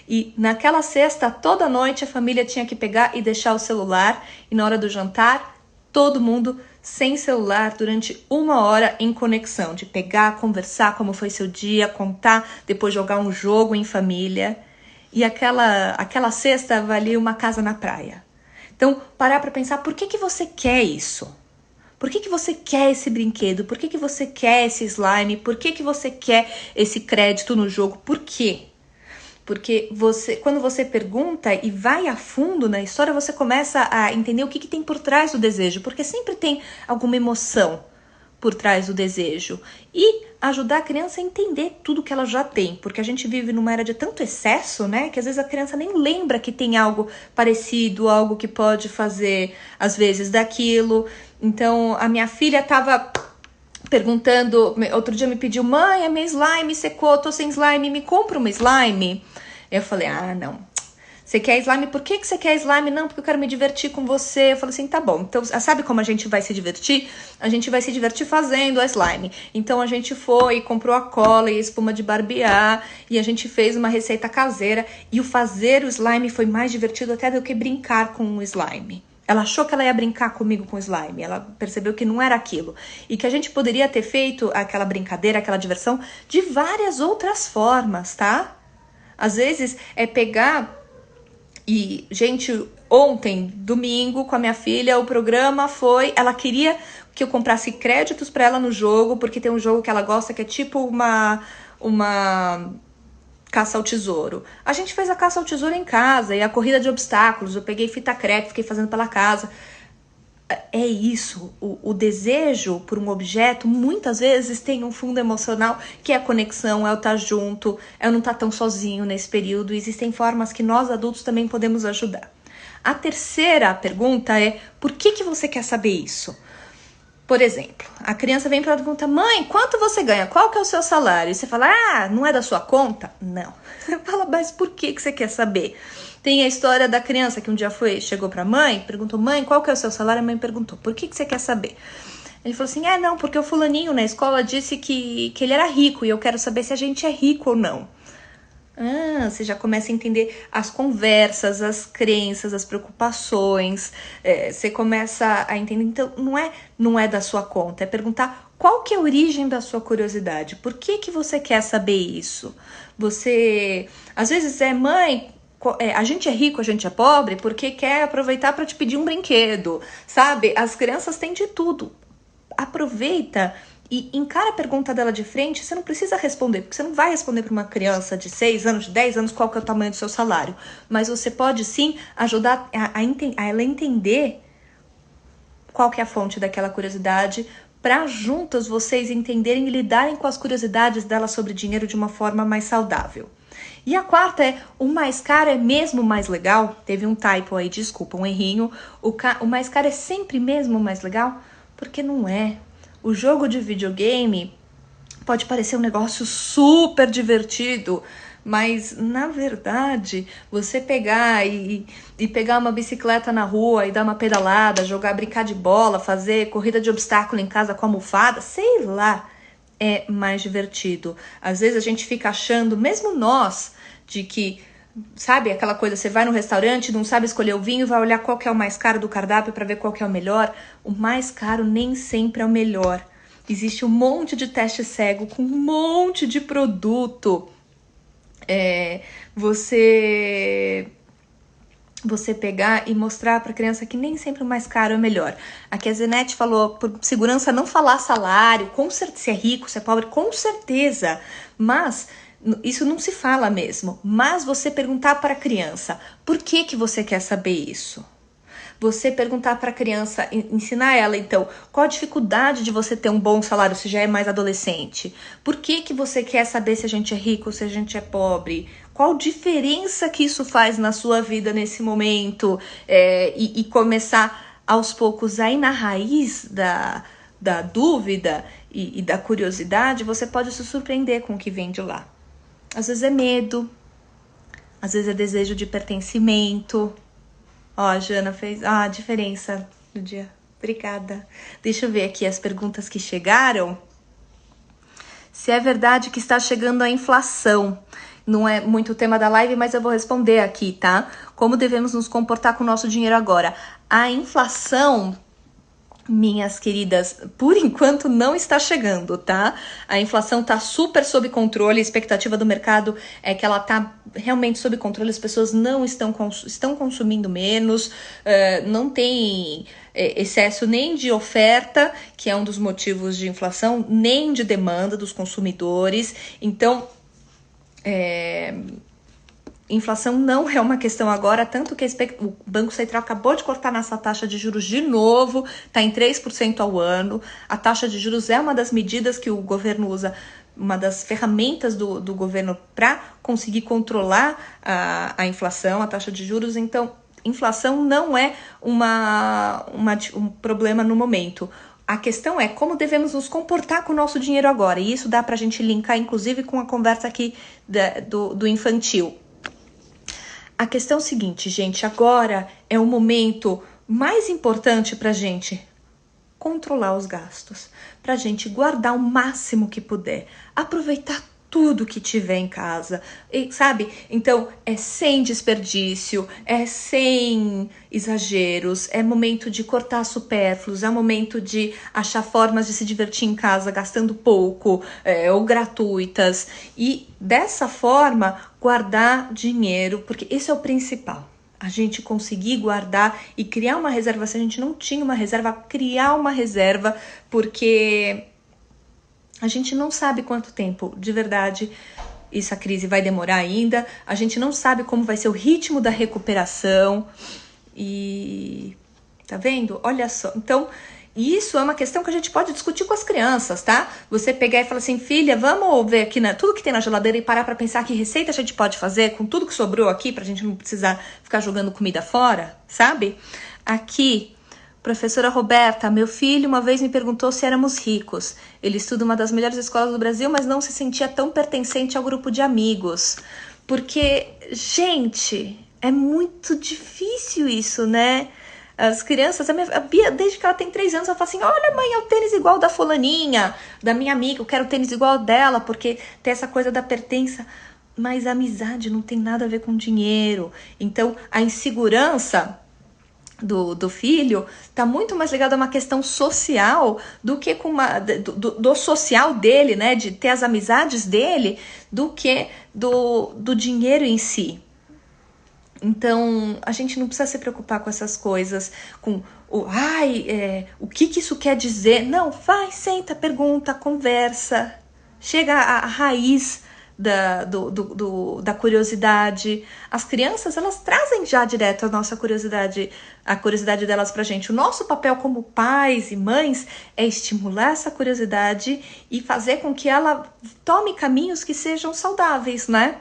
A: e naquela cesta, toda noite, a família tinha que pegar e deixar o celular, e na hora do jantar, todo mundo sem celular durante 1 hora em conexão, de pegar, conversar como foi seu dia, contar, depois jogar um jogo em família. E aquela cesta valia uma casa na praia. Então, parar para pensar, por que você quer isso? Por que você quer esse brinquedo? Por que você quer esse slime? Por que você quer esse crédito no jogo? Por quê? Porque quando você pergunta e vai a fundo na história, você começa a entender o que tem por trás do desejo. Porque sempre tem alguma emoção por trás do desejo. E ajudar a criança a entender tudo que ela já tem. Porque a gente vive numa era de tanto excesso, né? Que às vezes a criança nem lembra que tem algo parecido, algo que pode fazer, às vezes, daquilo. Então, a minha filha estava perguntando, outro dia me pediu, mãe, a minha slime secou, tô sem slime, me compra uma slime? Eu falei, não, você quer slime? Por que você quer slime? Não, porque eu quero me divertir com você. Eu falei assim, tá bom, então sabe como a gente vai se divertir? A gente vai se divertir fazendo a slime. Então a gente foi, comprou a cola e a espuma de barbear, e a gente fez uma receita caseira, e o fazer o slime foi mais divertido até do que brincar com o slime. Ela achou que ela ia brincar comigo com slime, ela percebeu que não era aquilo. E que a gente poderia ter feito aquela brincadeira, aquela diversão, de várias outras formas, tá? Às vezes é pegar e, gente, ontem, domingo, com a minha filha, o programa foi, ela queria que eu comprasse créditos pra ela no jogo, porque tem um jogo que ela gosta que é tipo uma caça ao tesouro. A gente fez a caça ao tesouro em casa e a corrida de obstáculos. Eu peguei fita crepe, fiquei fazendo pela casa. É isso. O desejo por um objeto muitas vezes tem um fundo emocional, que é a conexão, é o estar junto, é o não estar tão sozinho nesse período. Existem formas que nós adultos também podemos ajudar. A terceira pergunta é: por que você quer saber isso? Por exemplo, a criança vem para ela e pergunta, mãe, quanto você ganha? Qual que é o seu salário? E você fala, não é da sua conta? Não. Fala, mas por que você quer saber? Tem a história da criança que um dia chegou para a mãe, perguntou, mãe, qual que é o seu salário? A mãe perguntou, por que você quer saber? Ele falou assim, não, porque o fulaninho na escola disse que ele era rico e eu quero saber se a gente é rico ou não. Você já começa a entender as conversas, as crenças, as preocupações, você começa a entender, então não é da sua conta, é perguntar qual que é a origem da sua curiosidade, por que você quer saber isso? Você, às vezes mãe, a gente é rico, a gente é pobre, porque quer aproveitar para te pedir um brinquedo, sabe? As crianças têm de tudo, aproveita e encara a pergunta dela de frente. Você não precisa responder, porque você não vai responder para uma criança de 6 anos, de 10 anos, qual que é o tamanho do seu salário. Mas você pode sim ajudar a ela entender qual que é a fonte daquela curiosidade, para juntas vocês entenderem e lidarem com as curiosidades dela sobre dinheiro de uma forma mais saudável. E a quarta é, o mais caro é mesmo mais legal? Teve um typo aí, desculpa, um errinho. O mais caro é sempre mesmo mais legal? Porque não é. O jogo de videogame pode parecer um negócio super divertido, mas na verdade, você pegar e pegar uma bicicleta na rua e dar uma pedalada, brincar de bola, fazer corrida de obstáculo em casa com almofada, sei lá, é mais divertido. Às vezes a gente fica achando, mesmo nós, de que, sabe, aquela coisa, você vai no restaurante, não sabe escolher o vinho, vai olhar qual que é o mais caro do cardápio para ver qual que é o melhor. O mais caro nem sempre é o melhor. Existe um monte de teste cego com um monte de produto. Você você pegar e mostrar para a criança que nem sempre o mais caro é melhor. Aqui a Zenete falou, por segurança, não falar salário, com certeza, se é rico, se é pobre, com certeza, mas isso não se fala mesmo. Mas você perguntar para a criança, por que que você quer saber isso? Você perguntar para a criança, ensinar ela, então, qual a dificuldade de você ter um bom salário se já é mais adolescente? Por que que você quer saber se a gente é rico ou se a gente é pobre? Qual diferença que isso faz na sua vida nesse momento? E começar aos poucos aí na raiz da dúvida e da curiosidade, você pode se surpreender com o que vem de lá. Às vezes é medo, às vezes é desejo de pertencimento. Ó, a Jana fez a diferença do dia. Obrigada. Deixa eu ver aqui as perguntas que chegaram. Se é verdade que está chegando a inflação. Não é muito o tema da live, mas eu vou responder aqui, tá? Como devemos nos comportar com o nosso dinheiro agora? A inflação, minhas queridas, por enquanto não está chegando, tá? A inflação tá super sob controle, a expectativa do mercado é que ela tá realmente sob controle, as pessoas não estão consumindo menos, não tem excesso nem de oferta, que é um dos motivos de inflação, nem de demanda dos consumidores. Então, inflação não é uma questão agora, tanto que o Banco Central acabou de cortar nossa taxa de juros de novo, está em 3% ao ano. A taxa de juros é uma das medidas que o governo usa, uma das ferramentas do governo para conseguir controlar a inflação, a taxa de juros. Então, inflação não é um problema no momento. A questão é como devemos nos comportar com o nosso dinheiro agora. E isso dá para a gente linkar, inclusive, com a conversa aqui do infantil. A questão é o seguinte, gente, agora é o momento mais importante pra gente controlar os gastos, pra gente guardar o máximo que puder, aproveitar tudo que tiver em casa, e, sabe? Então, é sem desperdício, é sem exageros, é momento de cortar supérfluos, é momento de achar formas de se divertir em casa gastando pouco, ou gratuitas, e dessa forma guardar dinheiro, porque esse é o principal. A gente conseguir guardar e criar uma reserva. Se a gente não tinha uma reserva, criar uma reserva, porque a gente não sabe quanto tempo, de verdade, essa crise vai demorar ainda. A gente não sabe como vai ser o ritmo da recuperação. E tá vendo? Olha só. Então, isso é uma questão que a gente pode discutir com as crianças, tá? Você pegar e falar assim, filha, vamos ver aqui tudo que tem na geladeira e parar pra pensar que receita a gente pode fazer com tudo que sobrou aqui, pra gente não precisar ficar jogando comida fora, sabe? Aqui, professora Roberta, meu filho uma vez me perguntou se éramos ricos. Ele estuda uma das melhores escolas do Brasil, mas não se sentia tão pertencente ao grupo de amigos. Porque, gente, é muito difícil isso, né? As crianças, a Bia, desde que ela tem 3 anos, ela fala assim, olha mãe, é o tênis igual da fulaninha, da minha amiga, eu quero o tênis igual dela, porque tem essa coisa da pertença. Mas a amizade não tem nada a ver com dinheiro. Então, a insegurança do filho tá muito mais ligado a uma questão social do que com do social dele, né, de ter as amizades dele, do que do dinheiro em si. Então, a gente não precisa se preocupar com essas coisas, com o que isso quer dizer. Não, vai, senta, pergunta, conversa, chega à raiz da curiosidade. As crianças, elas trazem já direto a nossa curiosidade, a curiosidade delas pra gente. O nosso papel como pais e mães é estimular essa curiosidade e fazer com que ela tome caminhos que sejam saudáveis, né?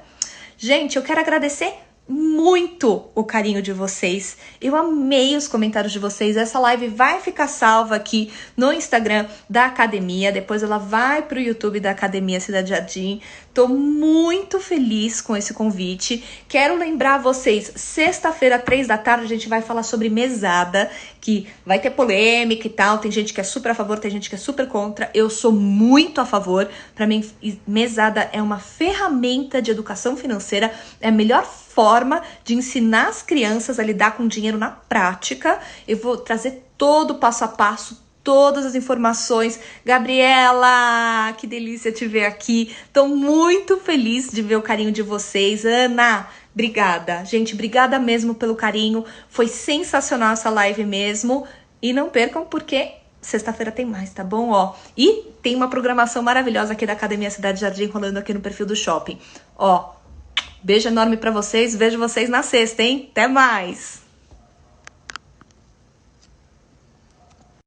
A: Gente, eu quero agradecer muito o carinho de vocês. Eu amei os comentários de vocês. Essa live vai ficar salva aqui no Instagram da academia. Depois ela vai pro YouTube da Academia Cidade Jardim. Tô muito feliz com esse convite. Quero lembrar vocês, sexta-feira, 3 da tarde, a gente vai falar sobre mesada, que vai ter polêmica e tal. Tem gente que é super a favor, tem gente que é super contra. Eu sou muito a favor. Para mim, mesada é uma ferramenta de educação financeira. É a melhor forma de ensinar as crianças a lidar com dinheiro na prática. Eu vou trazer todo o passo a passo, todas as informações. Gabriela, que delícia te ver aqui. Tô muito feliz de ver o carinho de vocês. Ana, Obrigada, gente, obrigada mesmo pelo carinho. Foi sensacional essa live mesmo. E não percam, porque sexta-feira tem mais, tá bom? Ó, e tem uma programação maravilhosa aqui da Academia Cidade Jardim rolando aqui no perfil do shopping. Ó, beijo enorme pra vocês. Vejo vocês na sexta, hein? Até mais!